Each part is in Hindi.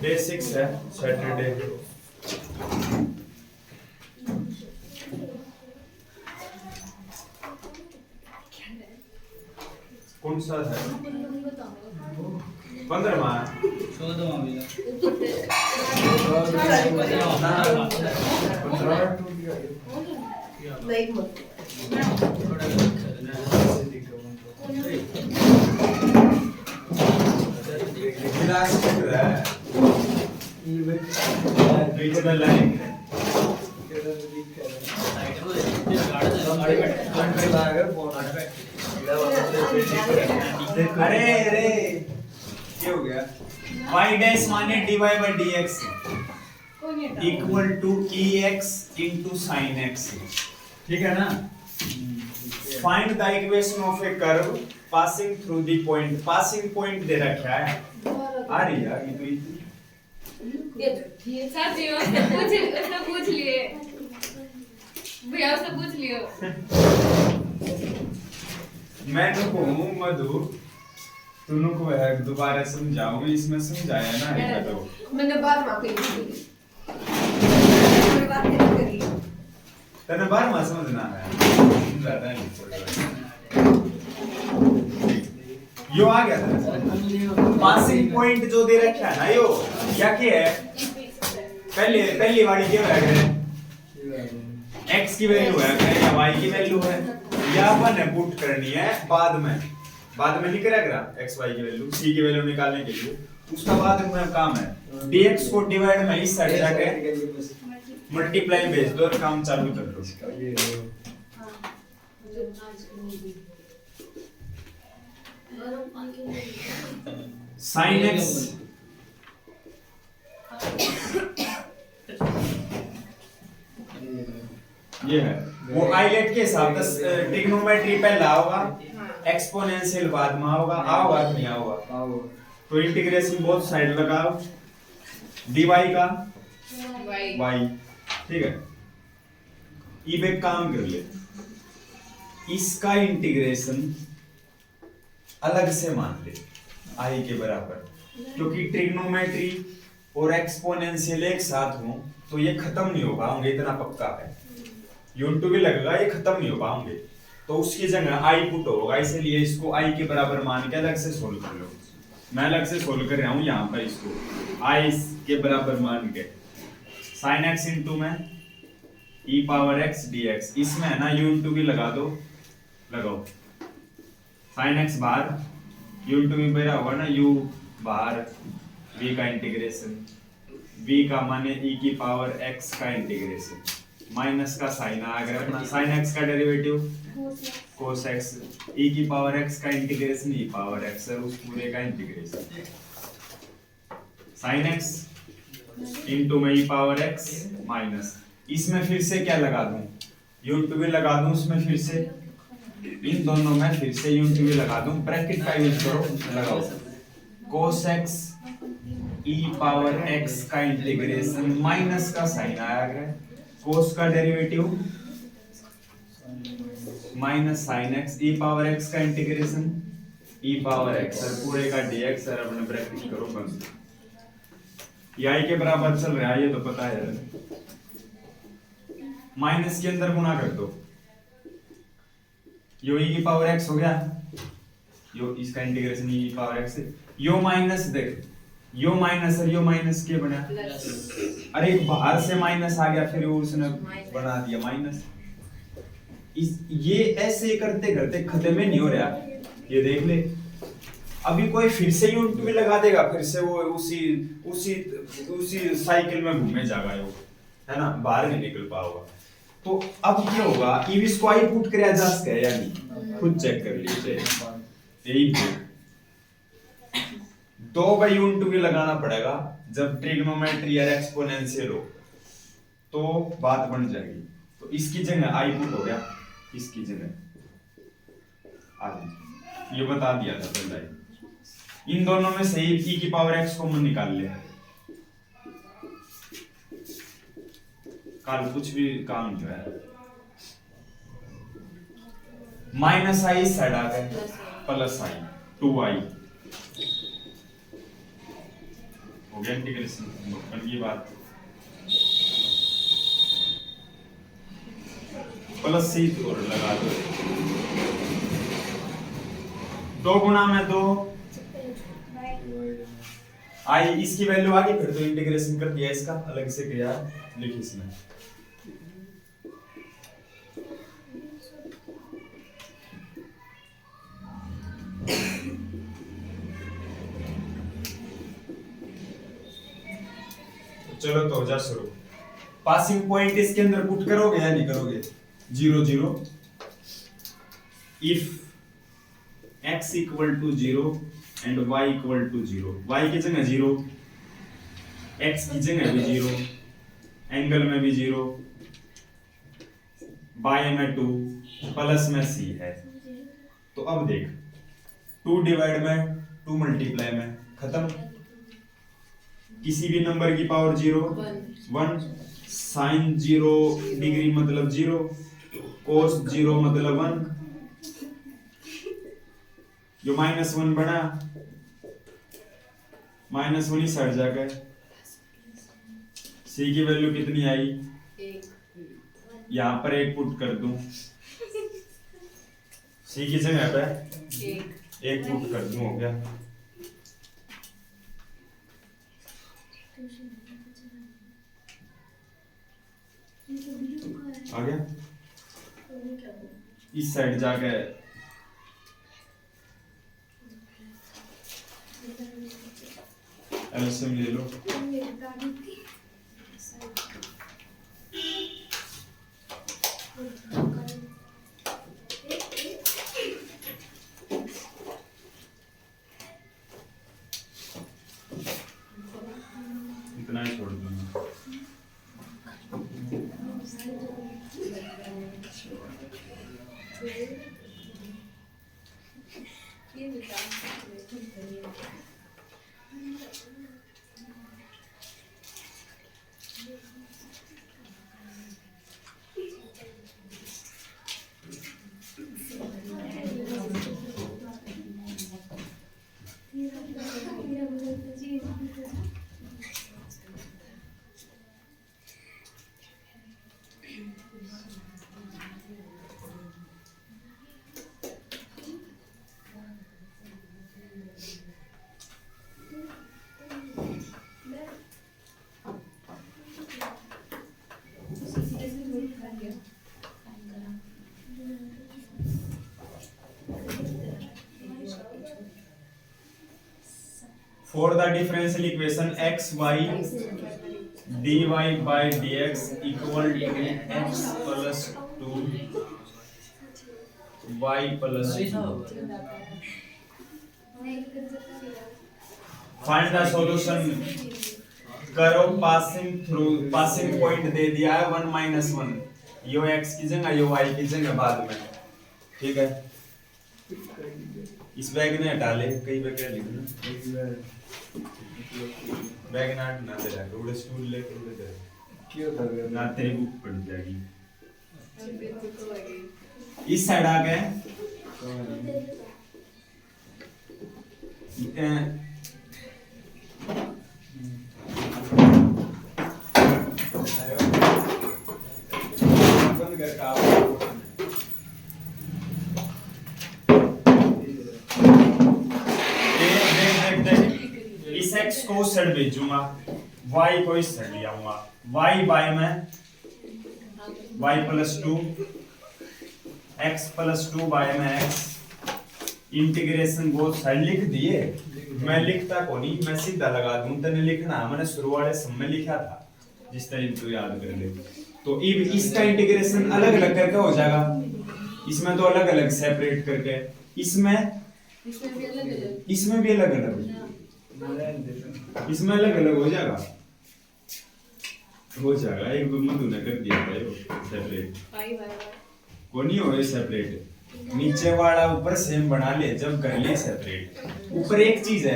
डे 6 है सैटरडे। कौन सा है? 15वां 14वां मिला। रीजनल लाइन अरे अरे क्या हो गया? y डैश माने dy by dx equal to ex into sin x। ठीक है ना? Find the equation of a curve passing through the point. Passing point दे रखा है। आ रही है ये तो सर जी उसने पूछ लिए भैया उसने पूछ लियो। मैं नुको हूँ मधु, तुनु को है दोबारा समझाऊंगी। इसमें समझाया ना एक तो मैंने बात माफी दी मैंने बात नहीं करी तने बार में समझना है ज्यादा नहीं पड़ेगा। यो आ गया था पासिंग पॉइंट जो दे रखा है ना यो क्या क्या है? पहली वाली क्या है? x की वैल्यू है या y की वैल्यू है या अपन ने पुट करनी है बाद में नहीं करेगा x y की वैल्यू c की वैल्यू निकालने के लिए। उसका बाद में काम है dx को डिवाइड में इस साइड जाके मल्टीप्लाई भेज दो और काम चालू कर दो। sin x ये है वो आइलेट के हिसाब से ट्रिग्नोमेट्री पहला होगा एक्सपोनेंशियल बाद में होगा आओगा नहीं आओगा। तो इंटीग्रेशन बोथ साइड लगाओ dy का y ठीक है। ये एक काम कर ले इसका इंटीग्रेशन अलग से मान ले i के बराबर क्योंकि ट्रिग्नोमेट्री और एक्सपोनेंशियल एक साथ हो तो ये खत्म नहीं हो पाएंगे इतना पक्का है। यूनिट भी लगेगा ये खत्म नहीं हो पाएंगे तो उसकी जगह i पुट होगा इसलिए इसको i के बराबर मान के अलग से सोल्व कर लो। मैं अलग से सोल्व कर रहा हूँ यहाँ पर इसको i के बराबर मान के sin x इंटू में e पावर x dx इसमें है ना u इंटू भी लगा दो लगाओ sin x बाहर u इंटू भी मेरा होगा ना u बाहर v का इंटीग्रेशन v का माने e की पावर x का इंटीग्रेशन माइनस का साइन आ गया अपना sin x का डेरिवेटिव cos x e की पावर x का इंटीग्रेशन e पावर x है उस पूरे का इंटीग्रेशन sin x इनटू में e पावर x माइनस इसमें फिर से क्या लगा दूं u इंटू भी लगा दूं उसमें फिर से इन दोनों में फिर से u इंटू भी लगा दूं ब्रैकेट का यूज करो लगाओ cos x e power x का इंटीग्रेशन माइनस का साइन आया गया cos का derivative minus sin x e power x का integration e power x sir पूरे का dx सर अपने ब्रैकेट करो बंद। ये i के बराबर चल रहा है ये तो पता है माइनस के अंदर गुना कर दो यो e की पावर x हो गया यो इसका इंटीग्रेशन e की पावर x यो माइनस देख यो माइनस और यो माइनस के बना अरे बाहर से माइनस आ गया फिर उसने बना दिया माइनस। इस ये ऐसे करते करते खत्म ही नहीं हो रहा ये देख ले अभी कोई फिर से यूनिट भी लगा देगा फिर से वो उसी साइकिल में घूमे जाएगा वो है ना बाहर नहीं निकल पाओगा। तो अब क्या होगा ई इसको आई पुट किया जा सकता है या नहीं खुद चेक कर लीजिए यही दो बाई यूनिट भी लगाना पड़ेगा जब ट्रिग्नोमेट्री या एक्सपोनेंशियल हो तो बात बन जाएगी। तो इसकी जगह आई पुट हो गया इसकी जगह ये बता दिया था पहले इन दोनों में से e की पावर x कॉमन निकाल ले कल कुछ भी काम जो है माइनस आई साइड आ गए प्लस आई 2i हो गया इंटीग्रेशन बन गई बात। प्लस सी और लगा दो, 2 गुणा में 2 आई, इसकी वैल्यू आ गई, फिर तो इंटीग्रेशन कर दिया, इसका अलग से किया, लिखिए इसमें। चलो तो हो जा शुरू। पासिंग पॉइंट इसके अंदर पुट करोगे या नहीं करोगे? 0 0 if x equal to 0 and y equal to 0, y की जगह 0, x की जगह भी 0, एंगल में भी 0, बाय में 2, प्लस में c है। तो अब देख 2 डिवाइड में 2 मल्टीप्लाई में खत्म। किसी भी नंबर की पावर 0 1, साइन 0 डिग्री मतलब 0, कोस 0 मतलब 1, जो -1 बना -1 ही सट जाकर c की वैल्यू कितनी आई? 1। यहाँ पर 1 पुट कर दूं, c की जगह पे 1 पुट कर दूं, हो गया। आ गया। इस साइड जाके एलसीएम ले लो। इतना ही छोड़ दूंगा। For the differential equation x y dy by dx equal to x plus 2 y plus 2. Find the solution. करो पासिंग पॉइंट दे दिया है 1 -1, यो x की जगह यो y की जगह बाद में, ठीक है। इस बैग ने हटा ले, कई बैग ले लेना, बैग ना हटना तेरा, रोड स्टूल ले के उधर क्यों कर रहे हो ना, तेरी बुक पड़ जाएगी। इस साइड आ गए, बंद कर का इस x को उस साइड भेजूंगा, y को इस साइड ले आऊंगा, y बाय में y प्लस 2, x प्लस 2 बाय में x, इंटीग्रेशन बोथ साइड लिख दिए। मैं लिखता को नहीं, मैं सीधा लगा दूं, तने लिखना मैंने शुरू वाले सब में लिखा था, जिस तरह तो याद कर ले। तो इसका इंटीग्रेशन अलग अलग करके हो जाएगा, इसमें तो अलग अलग सेपरेट करके, इसमें भी अलग अलग, इसमें अलग अलग हो जाएगा, एक दो में तूने कर दिया भाई सेपरेट, को नहीं हो सेपरेट, नीचे वाला ऊपर सेम बना ले, जब कर ले सेपरेट। ऊपर एक चीज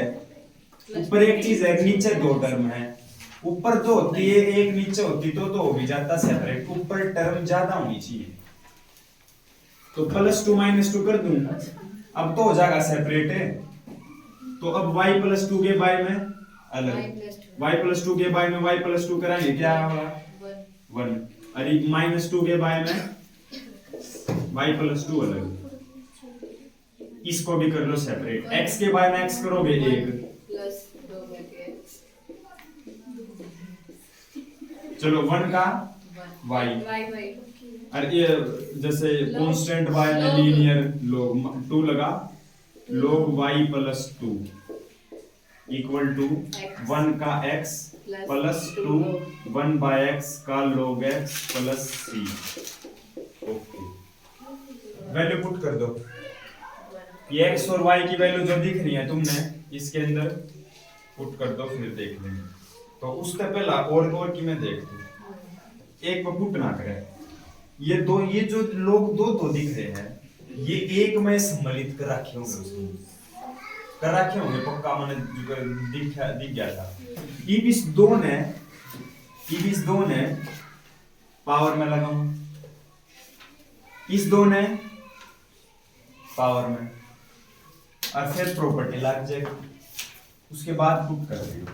है, नीचे 2 टर्म है, ऊपर 2 होती है, एक नीचे होती तो हो भी जाता सेपरेट, ऊपर टर्म ज्यादा होनी चाहिए। तो +2 -2 कर दूं, अब तो हो जाएगा सेपरेट है। तो अब y +2 के बाय में अलग y+2 के बाय में y+2 कराएंगे क्या होगा 1 और -2 के बाय में y+2 अलग इसको भी कर लो सेपरेट x के बाय में x करोगे 1 प्लस 2 में के चलो 1 का y y और ये जैसे कांस्टेंट y में लीनियर log 2 लगा log y+2 इक्वल टू 1 का x प्लस 2 1/x का log x plus c okay value put कर दो ये x और y की वैल्यू जो दिख रही है तुमने इसके अंदर पुट कर दो फिर देख लेंगे तो उससे पहला और की मैं देख लूं एक पर पुट ना करे ये जो लोग दो दिख रहे हैं ये एक में सम्मिलित कर रखे होंगे उसमें कर रखे होंगे पक्का मैंने दिख गया था इस दो ने पावर में लगाऊं इस दो ने पावर में और फिर प्रॉपर्टी लग जाएगी उसके बाद पुट कर दियो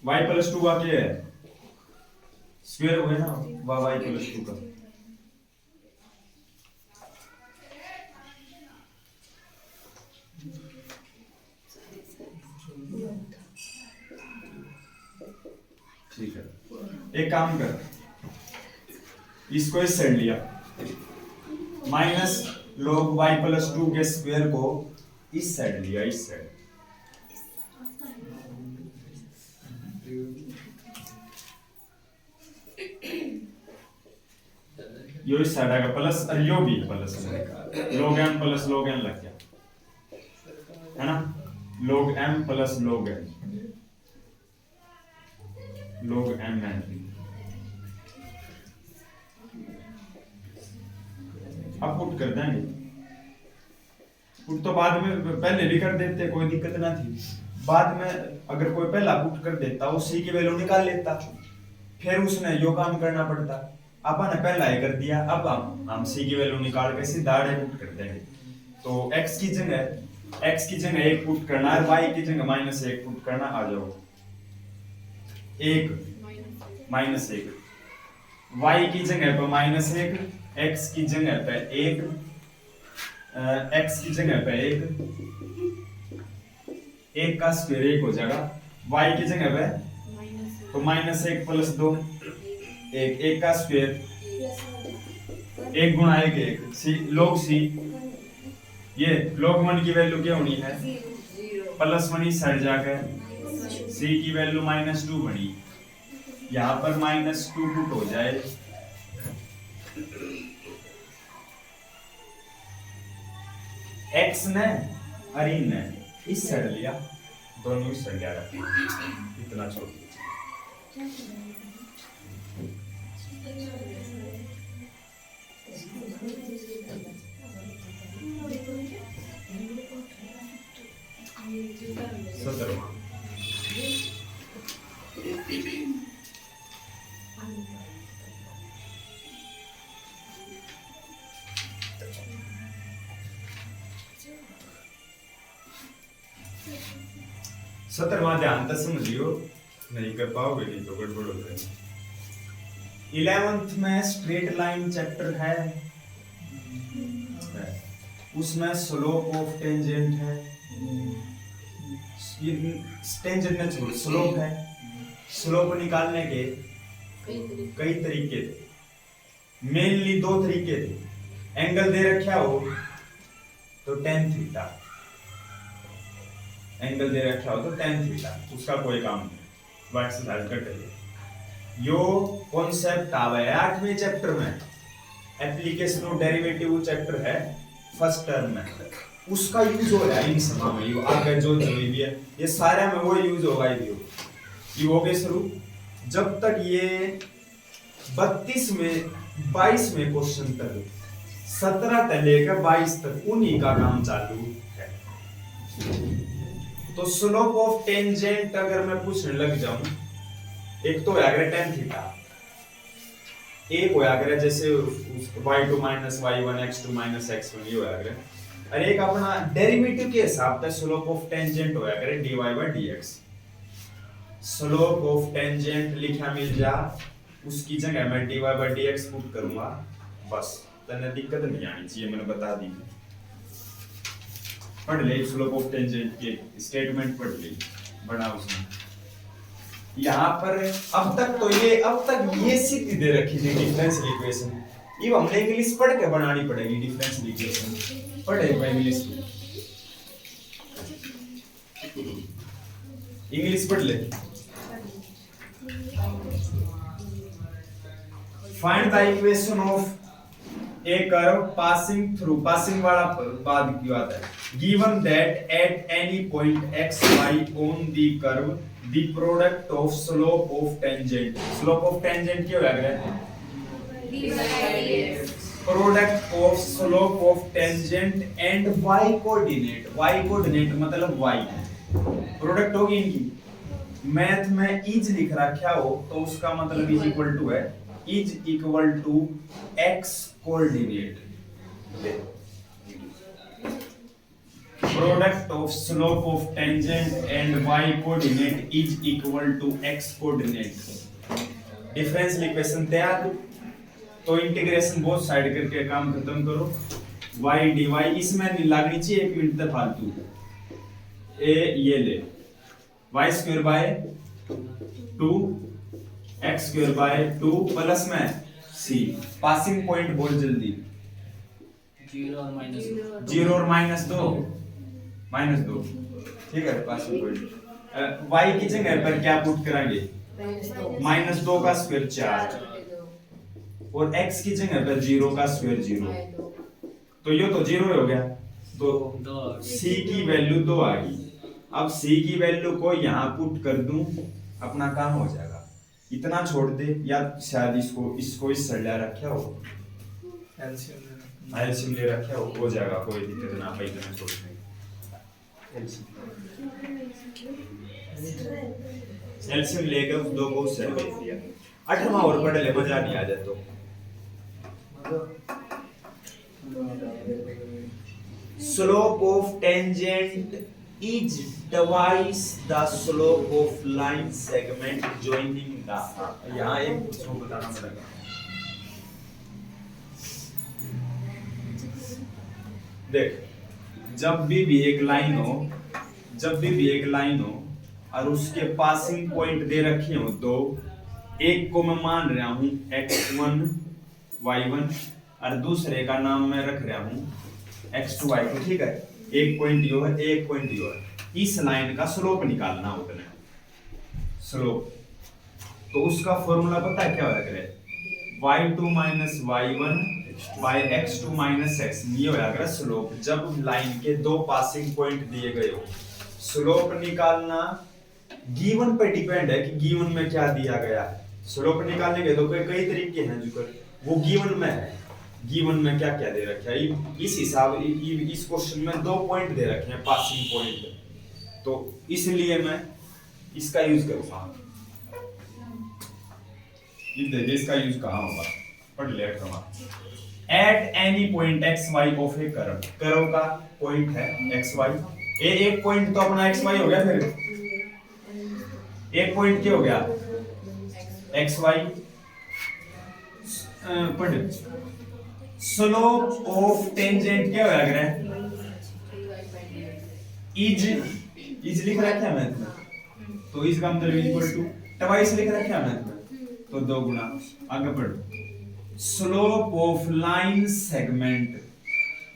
y+2 का क्या है स्क्वायर हो गया ना y+2 का ठीक है एक काम कर इसको इस साइड लिया माइनस log y+2 के स्क्वायर को इस साइड लिया इस साइड यो इस साइड आएगा प्लस और यो भी plus log m plus log n लग गया है ना log m plus log n log m n अब पुट कर देंगे पुट तो बाद में पहले भी कर देते कोई दिक्कत ना थी बाद में अगर कोई पहला पुट कर देता वो सी की वैल्यू निकाल लेता फिर उसने यो काम करना पड़ता अपन ने पहला ही कर दिया अब हम सी की वैल्यू निकाल के सीधा पुट कर देंगे तो x की जगह एक पुट करना है y की जगह -1 पुट करना आ जाओ 1 -1 y की जगह पर -1 x की जगह पे 1 x की जगह पे 1 का स्क्वायर 1 हो जाएगा y की जगह पे तो -1 प्लस 2 1 का स्क्वायर 1 गुणा 1 सी log c ये log 1 की वैल्यू क्या होनी है प्लस 1 इस साइड जाकर c की वैल्यू -2 बनी यहाँ पर -2 पुट हो जाए x ने और इन ने इस साइड लिया दोनों इस साइड रखा इतना छोड़ सत्रहवां ध्यान तक समझियो नहीं कर पाओगे नहीं तो गड़बड़ हो जाएगी 11th में स्ट्रेट लाइन चैप्टर है उसमें स्लोप ऑफ टेंजेंट है टेंजेंट ने छोड़ स्लोप है स्लोप निकालने के कई तरीके थे मेनली 2 तरीके थे एंगल दे रखा हो तो tan थीटा एंगल दे रखा हो तो tan थीटा उसका कोई काम नहीं वो एक्सरसाइज करते यो कॉन्सेप्ट आवे 8वें चैप्टर में एप्लीकेशन ऑफ डेरिवेटिव चैप्टर है फर्स्ट टर्म में उसका यूज हो रहा है इन सब में ये आगे जो भी है ये सारे में वो यूज होगा ये हो गए शुरू जब तक ये 32 में 22 में क्वेश्चन तक 17 तक लेकर 22 तक उन्हीं का काम चालू है तो स्लोप ऑफ टेंजेंट अगर मैं पूछने लग जाऊं एक तो होया करे tan थीटा एक होया करे जैसे y2 - y1 x2 - x1 ये होया करे और एक अपना डेरिवेटिव के हिसाब से स्लोप ऑफ टेंजेंट होया करे dy by dx। Slope of tangent लिखा मिल जा, उसकी जगह मैं dy by dx पुट करूंगा, बस तने दिक्कत नहीं आनी चाहिए, मैंने बता दी। पढ़ ले स्लोप ऑफ टेंजेंट के स्टेटमेंट पढ़ ले, बना उसमें यहाँ पर। अब तक ये सीधी दे रखी थी डिफरेंशियल इक्वेशन, ये हमने इंग्लिश पढ़ के बनानी पड़ेगी डिफरेंशियल इक्वेशन। पढ़े इंग्लिश, इंग्लिश पढ़ ले। Find the equation of a curve passing through, passing वाला बाद की बात है। Given that at any point X Y on the curve the product of slope of tangent, slope of tangent क्या होगा रे? Product of slope of tangent and Y coordinate, Y coordinate मतलब वाई प्रोडक्ट होगी इनकी। मैथ में इज लिख रखा हो तो उसका मतलब इज इक्वल टू है, is equal to X coordinate. Product of slope of tangent and Y coordinate is equal to X coordinate. Differential equation तैयार। तो इंटीग्रेशन बोथ साइड करके काम खत्म करो। y dy इसमें नहीं लगनी चाहिए एक मिनट तक फालतू। ए ये ले y square by 2 x square by 2 plus में c। पासिंग पॉइंट बोल जल्दी। 0 और माइनस 0 और -2 ठीक है। पासिंग पॉइंट y की जगह पर क्या पुट कराएंगे? -2 का स्क्वायर 4 और x की जगह पर 0 का स्क्वायर 0। तो ये तो 0 हो गया, तो c की वैल्यू 2 आ गई। अब c की वैल्यू को यहाँ पुट कर दूं, अपना काम हो जाएगा। इतना छोड़ दे, या शायद इसको इस सरला रखा हो, एलसीएम ले रखा हो जाएगा, कोई दिक्कत ना भाई। इतना छोड़ दे एलसीएम लेकर उस दो को सर दे दिया। 8वां और पढ़ ले, मजा नहीं आ जाए तो। Slope of tangent is twice the slope of line segment joining the, यहाँ एक उसको बताना पड़ेगा। देख, जब भी एक लाइन हो, और उसके पासिंग पॉइंट दे रखे हो दो, एक को मैं मान रहा हूँ x1 y1 और दूसरे का नाम मैं रख रहा हूँ x2 y2, ठीक है। एक पॉइंट यो है, एक पॉइंट यो है। इस लाइन का स्लोप निकालना होता है, स्लोप। तो उसका फॉर्मूला पता है क्या होगा करे? y2 y1 by x2 x, ये होगा स्लोप। जब लाइन के दो पासिंग पॉइंट दिए गए हो, स्लोप निकालना गिवन पे डिपेंड है कि गिवन में क्या दिया गया है। स्लोप निकालने के तो कई तरीके हैं, जो वो गिवन में है, गिवन में क्या क्या दे रखा है। इस हिसाब इस क्वेश्चन में 2 पॉइंट दे रखे हैं, पासिंग पॉइंट, तो इसलिए मैं इसका यूज करूंगा। इसका यूज कहाँ होगा? पढ़ ले। At any point X Y of a curve का पॉइंट है एक्स वाई। एक पॉइंट तो अपना एक्स वाई हो गया, फिर एक पॉइंट क्या हो गया? X Y. पढ़, स्लोप ऑफ टेंजेंट क्या होगा? इज लिख रखा है मैथ में, तो इसका मतलब इक्वल टू ट्वाइस लिख रखा है मैथ में, तो 2 गुना। आगे पढ़ो। स्लोप ऑफ लाइन सेगमेंट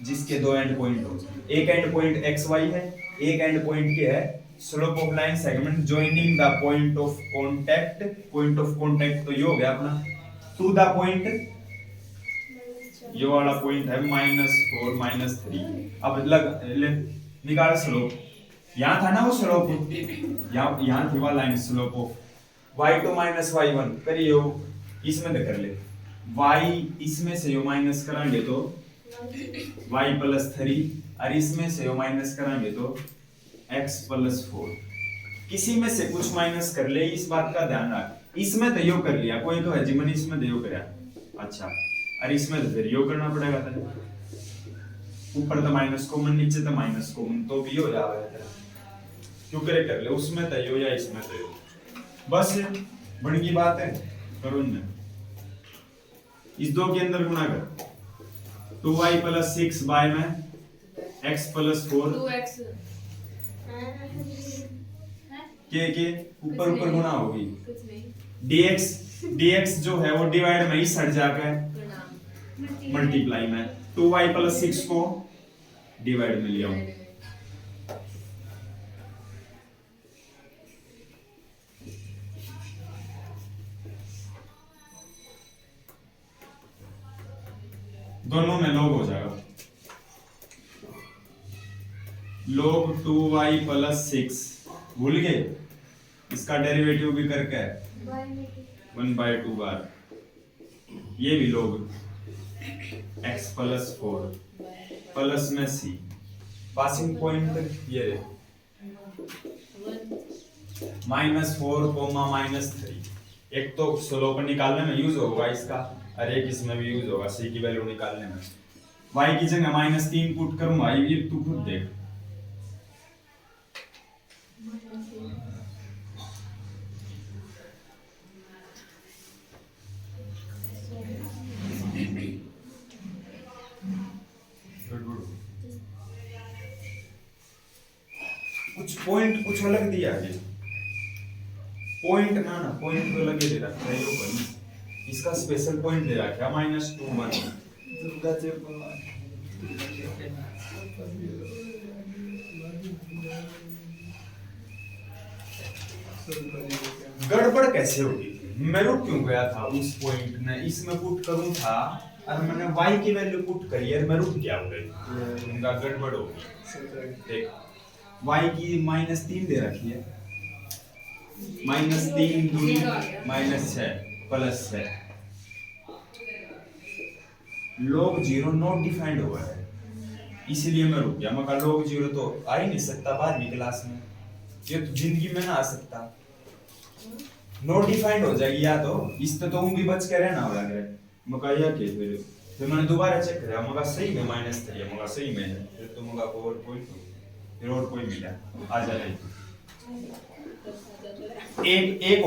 जिसके 2 एंड पॉइंट हो, एक एंड पॉइंट एक्स वाई है, एक एंड पॉइंट क्या है? Slope of line segment joining the point of contact. Point of contact तो ये हो गया अपना टू द पॉइंट, ये वाला पॉइंट है -4 -3। अब निकाल स्लोप। यहाँ था ना वो स्लोप, यहाँ थी वाला line slope of y2 y1 करियो, इसमें तो कर ले। y इसमें से यो माइनस कराएंगे तो y +3, और इसमें से यो माइनस कराएंगे तो x +4। किसी में से कुछ माइनस कर ले, इस बात का ध्यान रख। इसमें तो यो कर लिया, कोई तो है जी, मैंने इसमें तो यो कराया, अच्छा, और इसमें तो फिर यो करना पड़ेगा था। ऊपर तो माइनस कॉमन नीचे तो माइनस कॉमन तो भी हो जावे है क्यों करे कर ले उसमें तो यो या इसमें तो यो बस बन की बात है करो इनमें इस दो के अंदर गुणा कर 2y + 6y में x + 4 2x के ऊपर ऊपर गुणा होगी कुछ नहीं dx जो है वो डिवाइड में ही सट जाकर मल्टीप्लाई में 2y + 6 को डिवाइड में लिया हूं दोनों में log हो जाएगा log 2y + 6 भूल गए इसका डेरिवेटिव भी करके 1/2 बार ये भी log x + 4 प्लस में c पासिंग पॉइंट ये -4, -3 एक तो स्लोप निकालने में यूज होगा इसका और एक इसमें भी यूज होगा c की वैल्यू निकालने में y की जगह -3 पुट करूंगा ये तू खुद देख कुछ अलग दिया है पॉइंट ना पॉइंट तो लगे दे रखा है यो बनी इसका स्पेशल पॉइंट दे रखा है -2 गड़बड़ कैसे होगी मैं रुक क्यों गया था उस पॉइंट ने इसमें पुट करूं था और मैंने y की वैल्यू पुट करी और मैं रुक गया उधर उनका गड़बड़ होगी देख y की -3 दे रखी है -3 दूनी -6 प्लस 6 log 0 नॉट डिफाइंड हुआ है इसलिए मैं रुक गया मैं कहा log 0 तो आ ही नहीं सकता बाद में क्लास में ये तो जिंदगी में ना आ सकता नॉट डिफाइंड हो जाएगी या तो इस तो तुम भी बच के रहना होगा अगर मैं कहा या के फिर मैंने दोबारा चेक करा मैं कहा सही में -3 है मैं कहा सही में है फिर तो मैं कहा पावर पॉइंट फिर और कोई मिला आ जा रही एक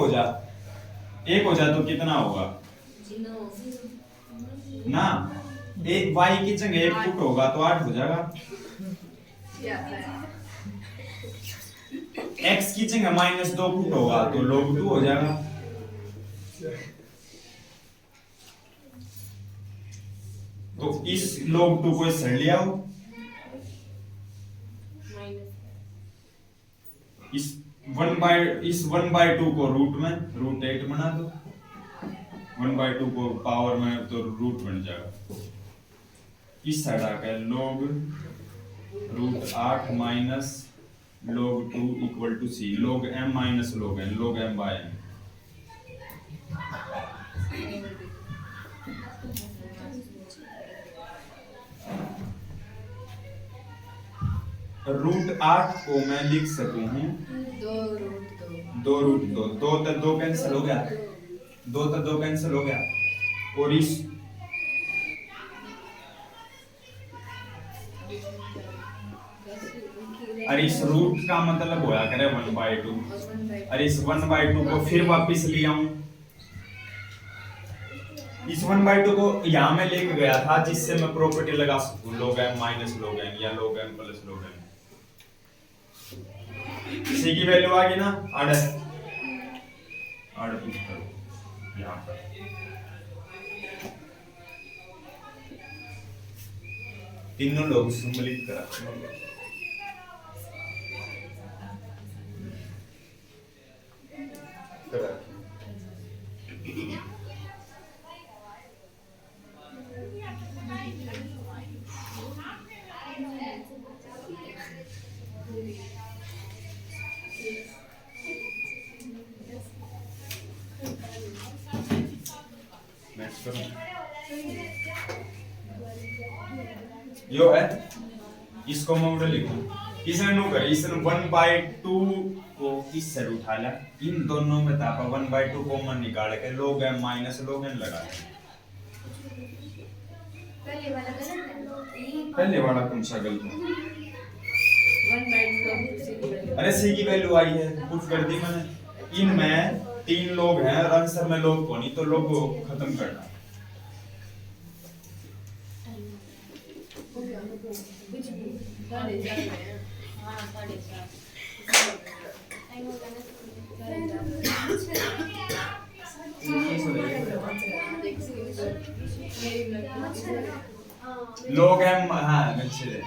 हो जा तो कितना होगा ना एक y की जगह एक पुट होगा तो 8 हो जाएगा x की जगह -2 पुट होगा तो log 2 हो जाएगा तो इस log 2 को इस साइड ले आओ इस 1/2 को रूट में √8 बना दो 1/2 को पावर में तो रूट बन जाएगा इस साइड आकर log √8 minus log 2 = c log m minus log n log m/n √8 को मैं लिख सकूं हूं 2√2 2 तक 2 कैंसिल हो गया 2 तक 2 कैंसिल हो गया और इस और इस रूट का मतलब होया करे 1/2 और इस 1/2 को फिर वापस ले आऊं इस 1/2 को यहां में लेके गया था जिससे मैं प्रॉपर्टी लगा सकूं log m minus log n या log m plus log n c की वैल्यू आ गई ना 8 पुट करो यहां पर तीनों लोग सम्मिलित करा यो है इसको मैं उधर लिखूं इसने नो कर इसने 1/2 को इस से उठा लिया इन दोनों में तापा 1/2 कॉमन निकाल के log m minus log n लगा पहले वाला गलत है। पहले वाला कौन सा गलत है? 1/2 अरे सी की वैल्यू आई है, पुट कर दी मैंने। इनमें 3 लोग हैं और आंसर में लोग को नहीं, तो लोग को खत्म करना। हाँ 4.5 लोग हैं, हाँ अच्छे है।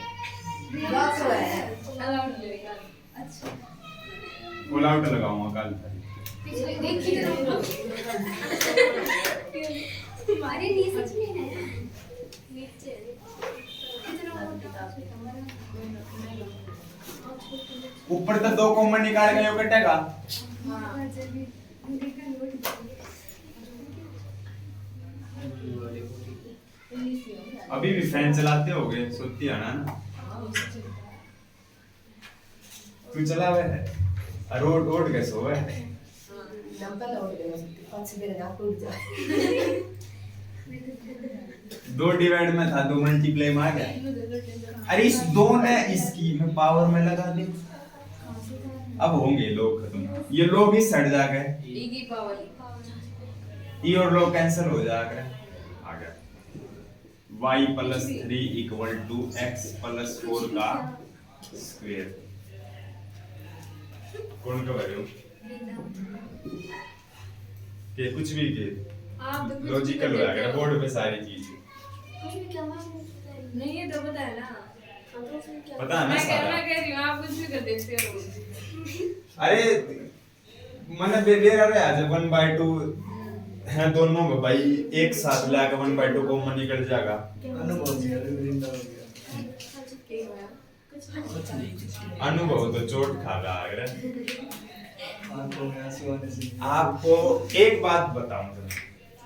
फुल आउट लगाऊंगा कल। पिछले देखिए हमारे नीचे सच में है नीचे कितना मोटा ऊपर तो 2 कॉमन निकाल के यो कटेगा। अभी भी फैन चलाते होगे, सोती है ना? तू चलावे है? रोड रोड कैसे हुआ है? दो डिवाइड में था, 2 मल्टीप्लाई में आ गया। अरे इस 2 ने इसकी में पावर में लगा दी। अब होंगे लोग खत्म, ये लोग ही सड़ जा गए। ई की पावर ई और लोग कैंसिल हो जाएगा। आ गया y + 3 = x + 4 का स्क्वायर। कौन का वैल्यू के कुछ भी के लॉजिकल हो जाएगा बोर्ड पे सारी चीज। नहीं ये तो पता है ना। पता है ना मैं सारा। कह रही हूँ आप कुछ भी कर देते हो। अरे मैंने बेबेरा रे आज 1/2 है दोनों में भाई, एक साथ लाके 1/2 कॉमन निकल जाएगा। अनुभव तो चोट खागा। अगर आपको एक बात बताऊं,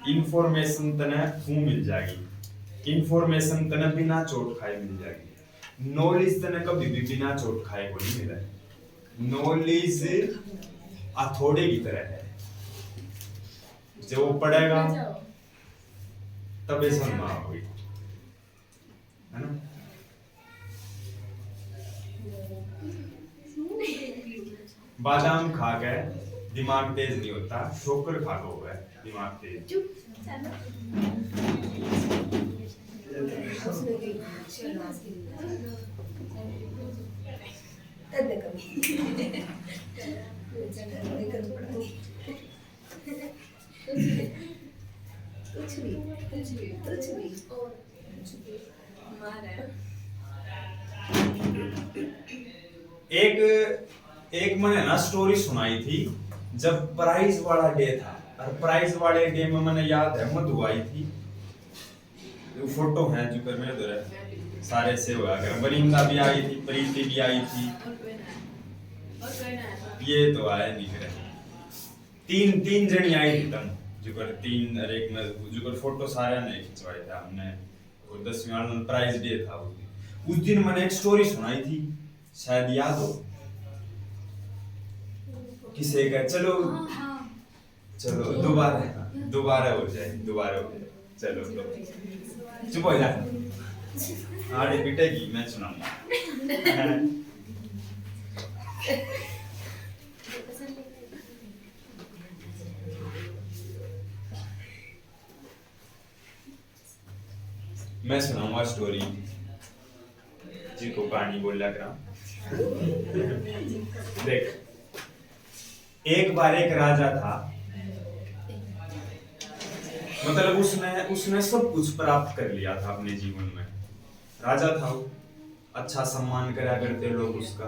इंफॉर्मेशन तने क्यों मिल जाएगी? इंफॉर्मेशन तने बिना चोट खाए मिल जाएगी। नॉलेज तने कभी भी बिना चोट खाए को नहीं मिला। नॉलेज हथौड़े की तरह है, जब वो पढ़ेगा तब समझ में आएगी, है ना? बादाम खा के दिमाग तेज नहीं होता, ठोकर खा के होगा दिमाग तेज। एक मैंने ना स्टोरी सुनाई थी, जब प्राइज वाला डे था, और प्राइज वाले डे में मैंने याद है मधु आई थी। फोटो है जो कर मेरे दो सारे से हुआ कर, बरिंदा भी आई थी, प्रीति भी आई थी, ये तो आए नहीं करे। तीन जनी आई थी तम जो कर 3 और एक में जो कर फोटो सारे ने खिंचवाए थे हमने। वो 10वीं वाला प्राइज डे था उस दिन मैंने एक स्टोरी सुनाई थी, शायद याद हो किसे का। चलो दोबारा हो जाए। चलो चुप हो जा, आड़े पिटेगी, मैं सुनाऊंगा। मैं सुनाऊंगा स्टोरी जिसको कहानी बोला करा। देख, एक बार एक राजा था, मतलब उसने सब कुछ प्राप्त कर लिया था अपने जीवन में। राजा था वो, अच्छा सम्मान करा करते लोग उसका।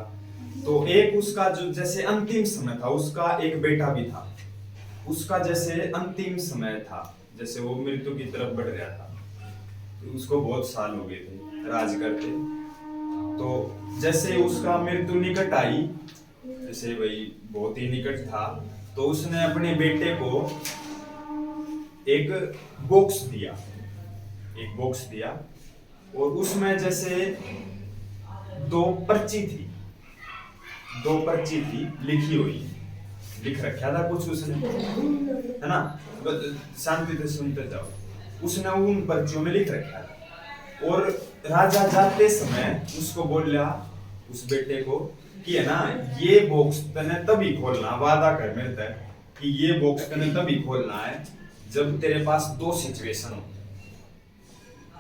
तो एक उसका जो जैसे अंतिम समय था, उसका एक बेटा भी था। उसका जैसे अंतिम समय था, जैसे वो मृत्यु की तरफ बढ़ रहा था, तो उसको बहुत साल हो गए थे राज करते। तो जैसे उसका मृत्यु निकट आई, जैसे वही बहुत ही निकट था, तो उसने अपने बेटे को एक बॉक्स दिया और उसमें जैसे 2 पर्ची थी लिखी हुई, लिख रखा था कुछ उसने, है ना? शांति से सुनते जाओ। उसने उन पर्चियों में लिख रखा था और राजा जाते समय उसको बोला, उस बेटे को, कि है ना ये बॉक्स तने तभी खोलना, वादा कर मेरे तक कि ये बॉक्स तने तभी खोलना है जब तेरे पास दो सिचुएशन हो।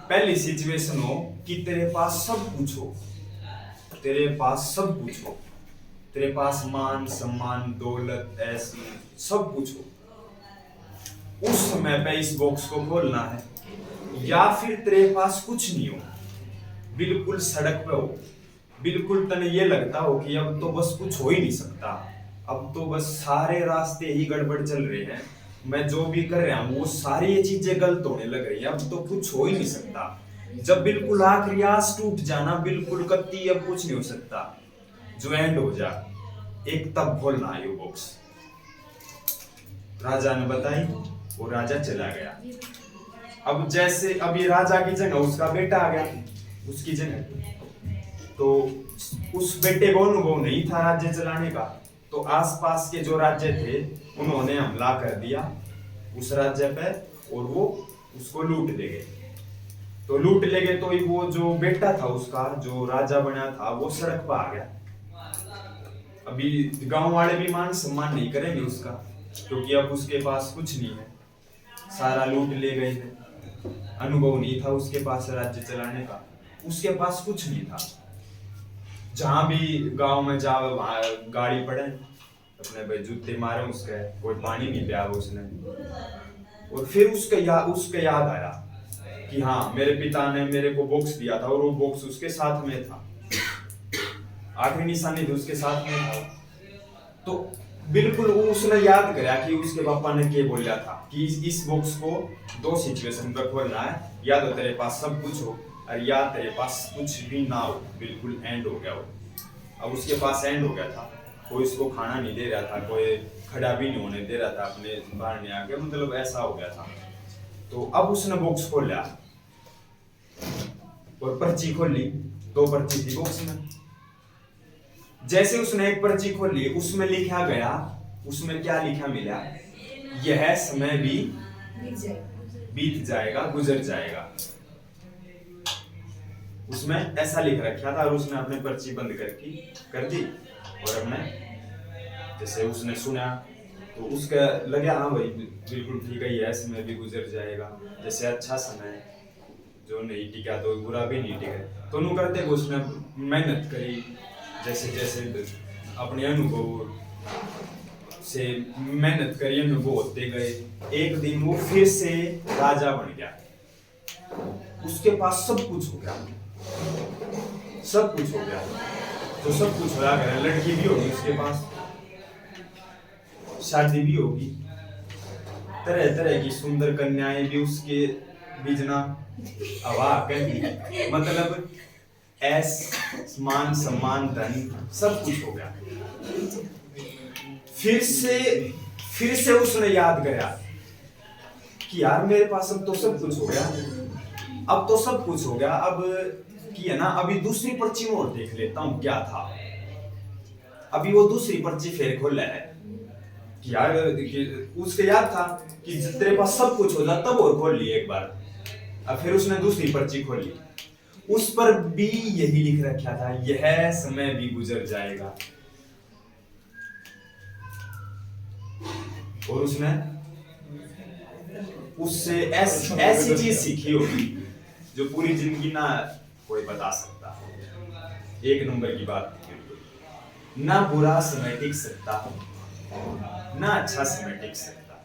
पहली सिचुएशन हो कि तेरे पास सब कुछ हो, तेरे पास सब कुछ हो, तेरे पास मान सम्मान दौलत ऐसी सब कुछ हो, उस समय पे इस बॉक्स को खोलना है। या फिर तेरे पास कुछ नहीं हो, बिल्कुल सड़क पे हो, बिल्कुल तने ये लगता हो कि अब तो बस कुछ हो ही नहीं सकता, अब तो बस सारे रास्ते ही गड़बड़ चल रहे हैं, मैं जो भी कर रहा हूँ वो सारी ये चीजें गलत होने लग रही है, अब तो कुछ हो ही नहीं सकता। जब बिल्कुल आखिरी आस टूट जाना, बिल्कुल कत्ती अब कुछ नहीं हो सकता, जो एंड हो जा, एक तब खोलना है ये बॉक्स। राजा ने बताई, वो राजा चला गया। अब जैसे अब ये राजा की जगह उसका बेटा आ गया, उसकी जगह, तो उस बेटे को अनुभव नहीं था राज्य चलाने का, तो आसपास के जो राज्य थे उन्होंने हमला कर दिया उस राज्य पे और वो उसको लूट ले गए। तो लूट ले गए तो वो जो बेटा था उसका, जो राजा बना था, वो सड़क पर आ गया। अभी गांव वाले भी मान सम्मान नहीं करेंगे उसका, क्योंकि अब उसके पास कुछ नहीं है, सारा लूट ले गए थे, अनुभव नहीं था उसके पास राज्य चलाने का, उसके पास कुछ नहीं था। जहां भी गांव में जाओ वहां गाड़ी पड़े, अपने भाई जूते मारे उसके, कोई पानी नहीं पिया उसने। और फिर उसके याद आया कि हाँ मेरे पिता ने मेरे को बॉक्स दिया था और वो बॉक्स उसके साथ में था, आखिरी निशानी थी उसके साथ में था। तो बिल्कुल उसने याद करा कि उसके पापा ने क्या बोला था कि इस बॉक्स को दो सिचुएशन पर खोलना है, या तो तेरे पास सब कुछ हो और या तेरे पास कुछ भी ना हो, बिल्कुल एंड हो गया हो। अब उसके पास एंड हो गया था, कोई उसको खाना नहीं दे रहा था, कोई खड़ा भी नहीं होने दे रहा था अपने बाहर नहीं आके, मतलब ऐसा हो गया था। तो अब उसने बॉक्स खोला और पर्ची खोली, दो पर्ची थी बॉक्स में। जैसे उसने एक पर्ची खोली, उसमें लिखा गया, उसमें क्या लिखा मिला, यह समय भी बीत जाएगा, गुजर जाएगा, उसमें ऐसा लिख रखा था। और उसने अपने पर्ची बंद कर दी और अपने जैसे उसने सुना तो उसका लगा हाँ भाई बिल्कुल ठीक है, यह समय भी गुजर जाएगा, जैसे अच्छा समय जो नहीं टिका तो बुरा भी नहीं टिका। तो करते उसने मेहनत करी, जैसे जैसे अपने अनुभव से मेहनत करी, अनुभव होते गए। एक दिन वो फिर से राजा बन गया, उसके पास सब कुछ हो गया, सब कुछ हो गया। तो सब कुछ हो गया, लड़की भी होगी उसके पास, शादी भी होगी, तरह तरह की सुंदर कन्याएं भी उसके बिजना हवा कर, मतलब ऐस मान सम्मान धन सब कुछ हो गया। फिर से उसने याद करा कि यार मेरे पास अब तो सब कुछ हो गया, अब तो सब कुछ हो गया, अब कि है ना अभी दूसरी पर्ची में और देख लेता हूं क्या था। अभी वो दूसरी पर्ची फिर खोला है कि यार उसके याद था कि तेरे पास सब कुछ हो जाता तब और खोल ली एक बार। अब फिर उसने दूसरी पर्ची खोली, उस पर भी यही लिख रखा था, यह समय भी गुजर जाएगा। और उसने उससे ऐसी चीज सीखी होगी जो पूरी जिंदगी ना कोई बता सकता। एक नंबर की बात थी, ना बुरा समय टिक सकता ना अच्छा समय टिक सकता।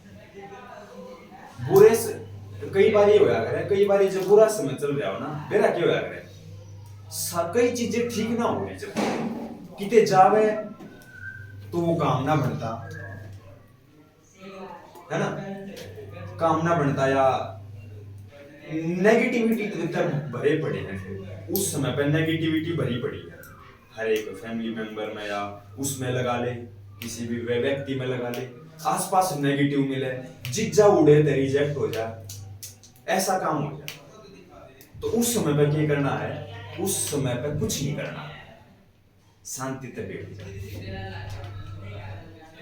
बुरे से कई बार ये होया करे, कई बार जब बुरा समय चल रहा हो ना, मेरा क्या होया करे, कई चीजें ठीक ना हो रही, जब किते जावे तो वो काम ना बनता है ना, काम ना बनता, या नेगेटिविटी भरे पड़े हैं। उस समय पर नेगेटिविटी भरी पड़ी है, हर एक फैमिली मेंबर में या उसमें लगा ले, किसी भी व्यक्ति में लगा ले, आसपास नेगेटिव मिले, जिज्जा उड़े तो रिजेक्ट हो जाए, ऐसा काम हो जाए। तो उस समय पर क्या करना है, उस समय पर कुछ नहीं करना, शांति से बैठ जाए।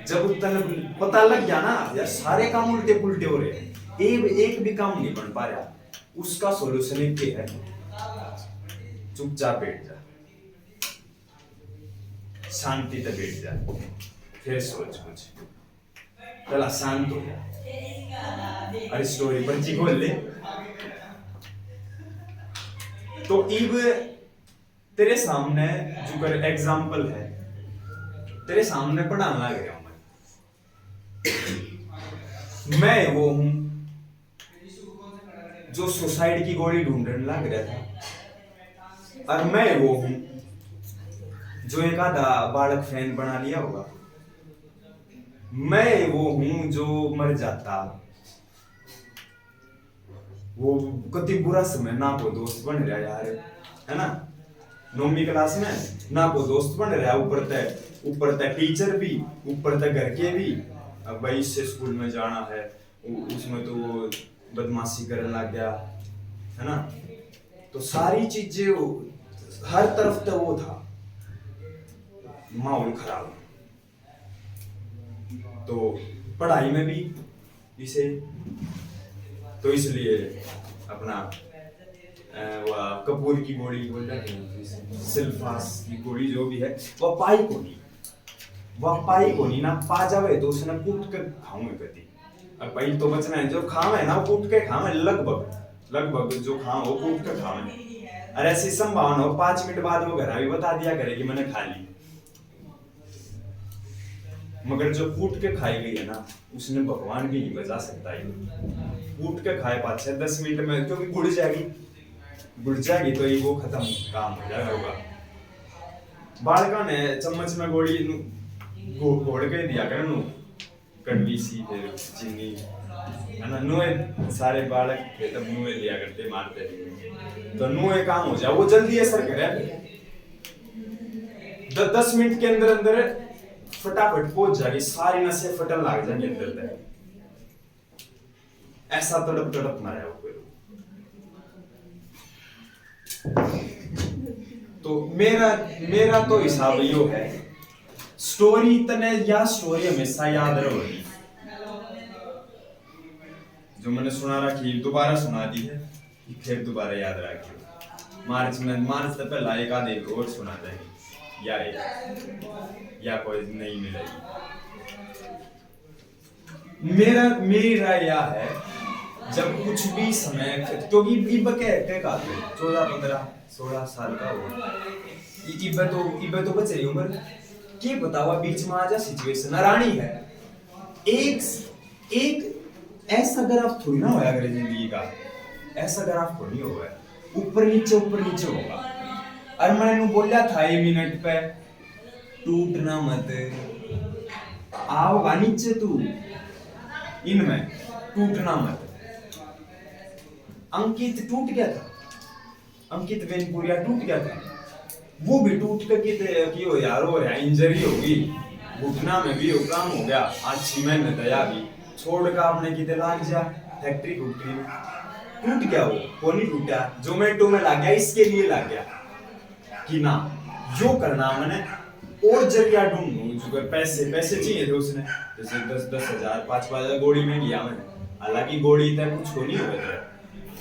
जब तक पता लग गया ना यार सारे काम उल्टे पुल्टे हो रहे हैं, एक भी काम नहीं बन पा रहा, उसका सॉल्यूशन एक है, चुपचाप बैठ जा, शांति से बैठ जा, फिर सोच कुछ, पहला शांत हो जा। अरे स्टोरी पर्ची खोल ले। तो इब तेरे सामने जो कर एग्जाम्पल है, तेरे सामने पढ़ाने लग गया मैं वो हूं जो सुसाइड की गोली ढूंढने लग रहा था, और मैं वो हूं जो एक आधा बालक फैन बना लिया होगा। मैं वो हूं जो मर जाता, वो कति बुरा समय ना को दोस्त बन रहा यार, है ना। 9वीं क्लास में ना को दोस्त बन रहा, ऊपर तक टीचर भी, ऊपर तक घर के भी। अब भाई इससे स्कूल में जाना है, उसमें तो वो बदमाशी करने लग गया, है ना। तो सारी चीजें हर तरफ तो वो था, माहौल खराब। तो पढ़ाई में भी इसे, तो इसलिए अपना वह कपूर की गोली बोल रहे हैं, सिल्फास की गोली जो भी है, वह पाई को नहीं ना पा जावे तो उसने कूट कर खाऊंगे कति। और पहले तो बचना है, जो खावे ना वो कूट के खावे, लगभग जो खाओ वो कूट के खावे। और ऐसी संभावना हो 5 मिनट बाद वो घर भी बता दिया करे कि मैंने खा ली। मगर जो कूट के खाई गई है ना, उसने भगवान भी नहीं बचा सकता है। कूट के खाए 5-10 मिनट में, क्योंकि गुड़ जाएगी तो ये वो खत्म काम हो जाएगा होगा। बालका ने चम्मच में गोली घोड़ के दिया कर नु, कड़वी सी फिर चीनी, है ना। नुए सारे बालक थे तब नुए लिया करते, मारते थे, तो नुए काम हो जाए, वो जल्दी असर करे। 10 मिनट के अंदर फटाफट पहुंच जाएगी, सारी नसें फटन लग जाएंगी अंदर तक, ऐसा तड़प मारा वो। तो मेरा तो हिसाब यो है, स्टोरी तने या स्टोरी हमेशा याद रहोगी। जो मैंने सुना रखी दोबारा सुना दी है, फिर दोबारा याद रखियो। मार्च से पहला एक आधे और सुना देंगे, या कोई नहीं मिलेगी। मेरी राय यह है, जब कुछ भी समय, क्योंकि इब के का 14-15-16 साल का हो, इब तो बच रही उम्र की बतावा, बीच में आ जा सिचुएशन रानी है। एक ऐसा ग्राफ थोड़ी ना होया करे जिंदगी का, ऐसा ग्राफ थोड़ी होगा, ऊपर नीचे होगा। और मैंने बोला था ये मिनट पे, टूटना मत, आओगा नीचे तू, इनमें टूटना मत। अंकित टूट गया था, अंकित वेनपुरिया टूट गया था, वो भी टूट के हो यार, हो रहा इंजरी होगी, घुटना में भी काम हो गया, आज 6 महीने दया भी छोड़ का आपने कितने लाग जा फैक्ट्री टूट गया, वो नहीं टूटा, जोमेटो में लग गया, इसके लिए लग गया कि ना जो करना मैंने और जरिया ढूंढूं, जो पैसे चाहिए थे उसने, जैसे 10 हजार 5-5 गोली में गया मैंने। हालांकि गोली तक कुछ हो नहीं हो रहा,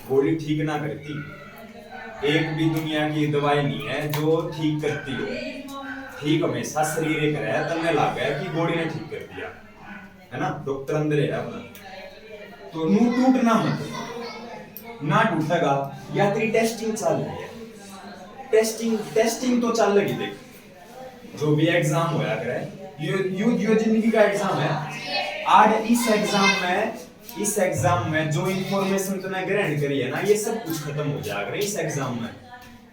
गोली ठीक ना करती, एक भी दुनिया की दवाई नहीं है जो ठीक करती हो। ठीक हमेशा शरीर एक है, तब लग गया कि गोली ने ठीक कर दिया, है ना, डॉक्टर अंदर है अपना। तो नू टूटना मत, ना टूटेगा, या तेरी टेस्टिंग चल रही है, टेस्टिंग तो चल रही। देख जो भी एग्जाम होया करे, यो जिंदगी का एग्जाम है। आज इस एग्जाम में जो इंफॉर्मेशन तूने ग्रहण करी है ना, ये सब कुछ खत्म हो जाएगा इस एग्जाम में।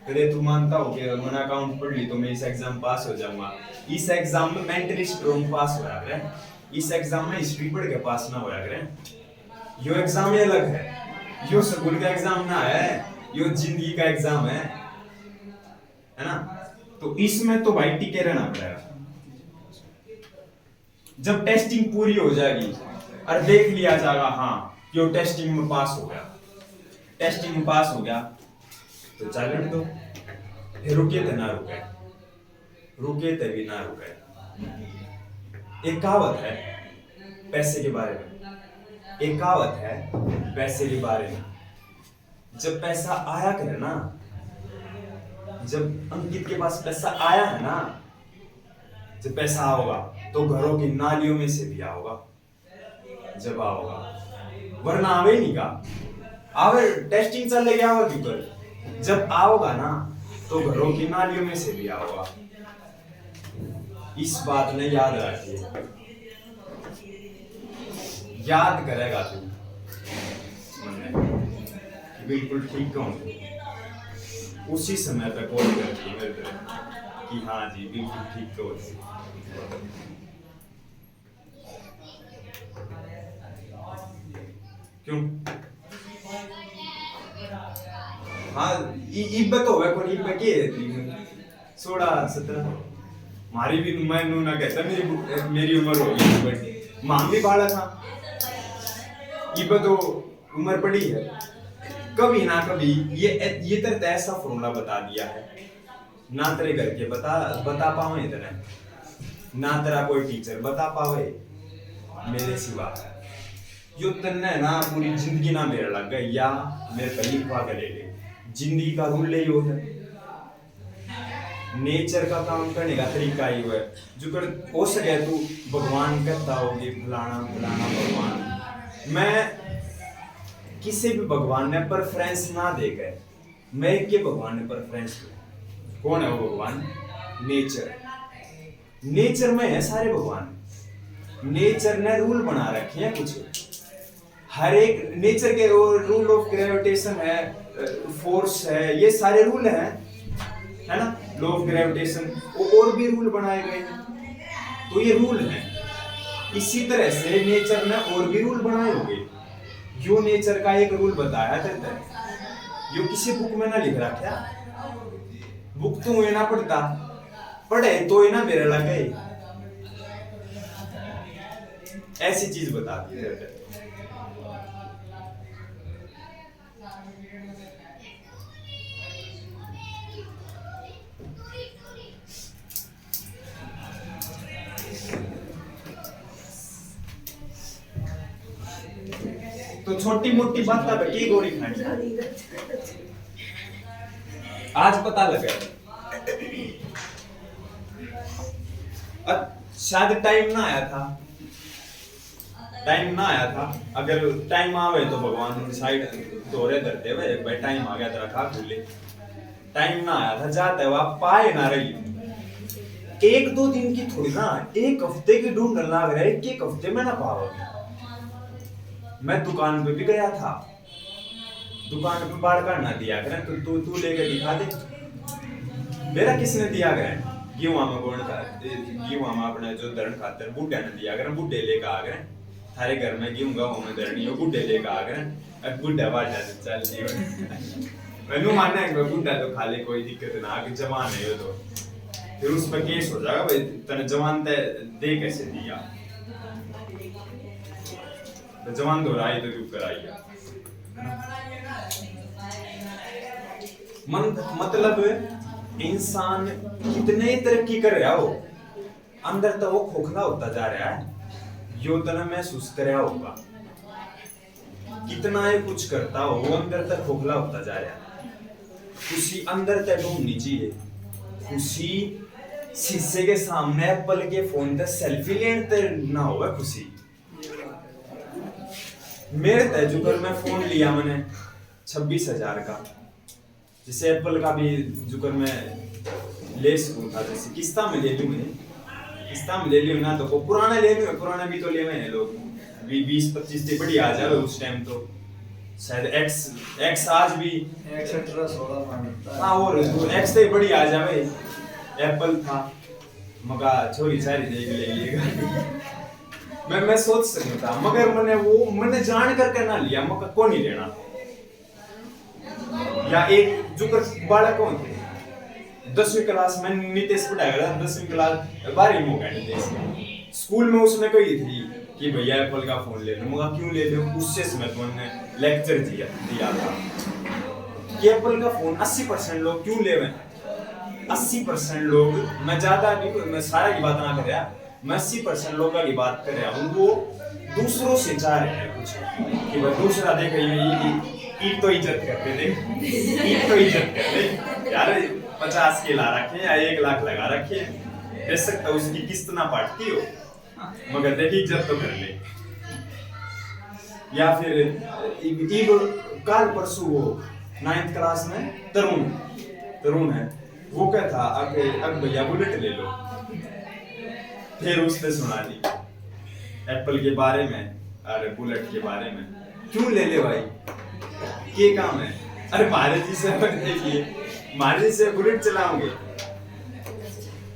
अरे तू मानता हो कि मैंने अकाउंट पढ़ ली तो मैं इस एग्जाम पास हो जाऊंगा, इस एग्जाम में मेंटली स्ट्रॉन्ग पास हो रहा है, इस एग्जाम में हिस्ट्री पढ़ के पास ना हो रहा है। यो एग्जाम ये अलग है, यो स्कूल का एग्जाम ना है, यो जिंदगी का एग्जाम है ना। तो इसमें तो भाई टिके रहना पड़ेगा। जब टेस्टिंग पूरी हो जाएगी और देख लिया जाएगा हाँ कि वो टेस्टिंग में पास हो गया, तो चलने दो, फिर रुके थे ना रुके। एक कहावत है पैसे के बारे में, जब पैसा आया करे ना, जब अंकित के पास पैसा आया है ना, जब पैसा आओगा तो घरों की नालियों में से भी आओगा, जब आओगा, वरना आवे नहीं का। आवे टेस्टिंग चल गया होगा क्यों, जब आओगा ना तो घरों की नालियों में से भी आओगा। इस बात ने याद रखिए, याद करेगा तू बिल्कुल ठीक कहूँ, उसी समय पे कॉल करती है मेरे कि हाँ जी बिल्कुल ठीक कहो। क्यों? हाँ इब्बत होवे कोई इब्बत के 16-17 मारी भी मैं ना कहता मेरी उम्र हो गई, बट मां भी बालक था, इब्बत तो उम्र पड़ी है। कभी ना कभी ये तेरे ऐसा फॉर्मूला बता दिया है ना, तेरे घर के बता पावे इतने, ना तेरा कोई टीचर बता पावे मेरे सिवा। जो तन्ने ना पूरी जिंदगी ना मेरे लग गई या मेरे कहीं खा के ले ले, जिंदगी का रूल ले यो है, नेचर का काम करने का तरीका ही है। जो कर हो सके तू भगवान कहता होगी फलाना फलाना भगवान, मैं किसी भी भगवान ने प्रेफरेंस ना देकर मैं के भगवान ने प्रेफरेंस दिया। कौन है वो भगवान? नेचर। नेचर में है सारे भगवान, नेचर ने रूल बना रखे हैं कुछ, हर एक नेचर के रूल ऑफ ग्रेविटेशन है, फोर्स है, ये सारे रूल हैं, है ना, लॉ ऑफ ग्रेविटेशन, और भी रूल बनाए गए हैं, तो ये रूल हैं। इसी तरह से नेचर ने और भी रूल बनाए होंगे। जो नेचर का एक रूल बताया था जो किसी बुक में ना लिख रखा, बुक तो ये ना पढ़ता, पढ़े तो ये ना मेरे लगे, ऐसी चीज बताती है। तो छोटी मोटी बात पे की गोली खानी, आज पता लगा शायद टाइम ना आया था, टाइम ना आया था। अगर टाइम आवे तो भगवान साइड तोरे धरते हुए भाई टाइम आ गया तेरा खा खुले, टाइम ना आया था, जाते हुआ पाए ना रही। 1-2 दिन की थोड़ी ना, 1 हफ्ते की ढूंढने लग रहा है, 1 हफ्ते में ना पाओगे। मैं दुकान पे भी गया था, दुकान पे बाढ़ करना दिया करें तो तू लेकर दिखा दे, मेरा किसने दिया करें? गेहूं में कौन का गेहूं में अपने जो दरण खातर बुड्ढे ने दिया करें, बुड्ढे लेकर आ गए थारे घर में गेहूं गाँव में दरनी हो, बुड्ढे लेकर आ गए, अब बुड्ढा बाढ़ चल जी मैनू मानना है बुड्ढा तो खा ले कोई दिक्कत ना, आगे जवान है तो फिर उस पर केस हो जाएगा भाई तने जवान दे कैसे दिया, तो जवान दोहराई तो क्यों कराई। मतलब इंसान कितने तरक्की कर रहा हो, अंदर तो वो खोखला होता जा रहा है, यो तना महसूस कर रहा होगा, कितना ये कुछ करता हो वो अंदर तक खोखला होता जा रहा है। खुशी अंदर तक ढूंढनी चाहिए, खुशी शीशे के सामने एप्पल के फोन पे सेल्फी लेने ना होगा खुशी। मेरे तजुर्बे में फोन लिया मैंने 26,000 का, जैसे एप्पल का भी जुकर में ले सकूं था, जैसे किस्ता में ले लूं, मैंने किस्ता में ले लियो ना तो पुराना ले लूं, पुराना भी तो ले मैंने लोग 20-25 से बड़ी आ जावे उस टाइम तो शायद एक्स आज भी हाँ और एक्स से बड़ी आ जावे, एप्पल था मगा छोरी सारी देख ले लिएगा मैं सोच सकता था, मगर मैंने जान करके ना लिया, मगर को नहीं लेना। या एक जो बालक कौन थे 10वीं क्लास में नितेश पढ़ाया था, 10वीं क्लास 12वीं में होगा नितेश, स्कूल में उसने कही थी कि भैया एप्पल का फोन ले लो, मगर क्यों ले लो, उससे समय तुमने लेक्चर दिया था कि एप्पल का फोन 80% लोग क्यों ले रहे हैं। 80% लोग, मैं ज्यादा नहीं, मैं सारा की बात ना कर रहा, मैं 80% लोगों की बात कर रहा हूँ, वो दूसरों से चाह रहे हैं कुछ कि वह दूसरा देखे ईद तो इज्जत करते थे, ईद तो इज्जत करते यार, 50 के ला रखे हैं या 1 लाख लगा रखे हैं, दे सकता उसकी किस्त ना पाटती हो, मगर देखी इज्जत तो कर ले। या फिर काल परसों वो 9th क्लास में तरुण है, वो कहता अब भैया बुलेट ले लो। फिर उसने सुना दी एप्पल के बारे में, अरे बुलेट के बारे में, क्यों ले ले भाई, क्या काम है? अरे मारे जी से देखिए, मारे जी से बुलेट चलाओगे,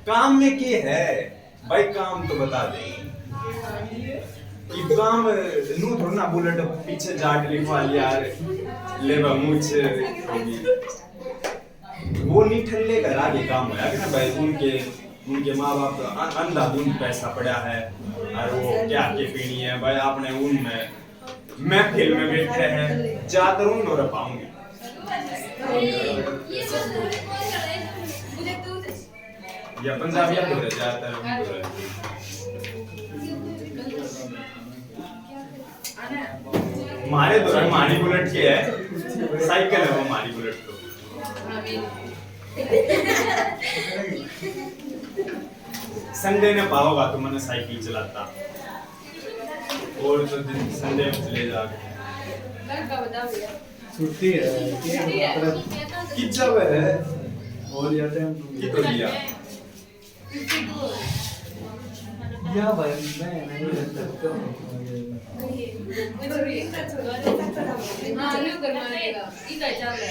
काम में क्या है भाई, काम तो बता दे। काम नू थोड़ा ना बुलेट पीछे जाट लिखवा लिया ले मुझ होगी, वो नहीं ठल्ले कर आगे काम होया कि ना भाई, उनके माँ बाप अंधाधुंध पैसा पड़ा है और वो क्या के पीनी है भाई, आपने उनमें महफिल में बैठे हैं, ज्यादा उन नो पाऊंगी। या पंजाबी आप बोल रहे ज्यादातर मारे तो मारी बुलेट के है, साइकिल है वो मारी बुलेट तो। संडे ने पाओगा तो मैंने साइकिल चलाता, और तो दिन संडे में चले जाके छुट्टी है कि जब है और या टाइम कि तो लिया या भाई मैं नहीं रहता हाँ, न्यू करवाने का, इधर चल रहा है।